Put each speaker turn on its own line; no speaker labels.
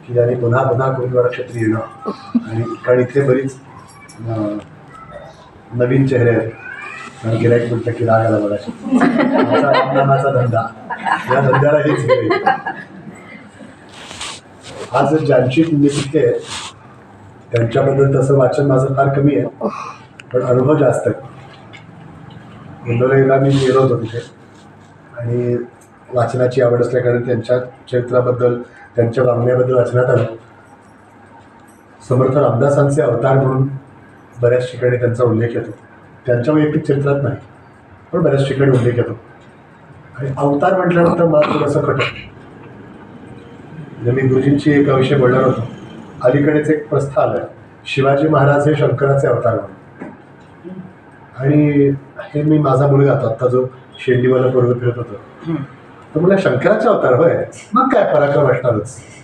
की ज्यांनी पुन्हा पुन्हा कोविंदवाडा क्षेत्री येणं आणि कारण इथे बरीच नवीन चेहरे आहेत आणि गिराईक म्हटलं की राग आला बघा माझा रामनामाचा धंदा या धंद्याला हेच आज ज्यांची पुण्यतिथी आहे त्यांच्याबद्दल तसं वाचन माझं फार कमी आहे पण अनुभव जास्त आहे. इंदोरीला मी गेलो होतो तिथे आणि वाचनाची आवड असल्याकारणे त्यांच्या चरित्राबद्दल त्यांच्या वागण्याबद्दल वाचनात आलं. समर्थ रामदासांचे अवतार म्हणून बऱ्याच ठिकाणी त्यांचा उल्लेख येतो. त्यांच्या वैयक्तिक चरित्रात नाही पण बऱ्याच ठिकाणी उल्लेख येतो आणि अवतार म्हटल्यानंतर मला थोडंसं खटकतं. मी गुरुजींची एका विषय बोलणार होतो. अलीकडेच एक प्रस्थ आलं शिवाजी महाराज हे शंकराचे अवतार म्हणून आणि हे मी माझा मुलगा होता आत्ता जो शेंडीवाला पोरगं फिरत होतो तर मला शंकराचे अवतार होय मग काय पराक्रम असणारच.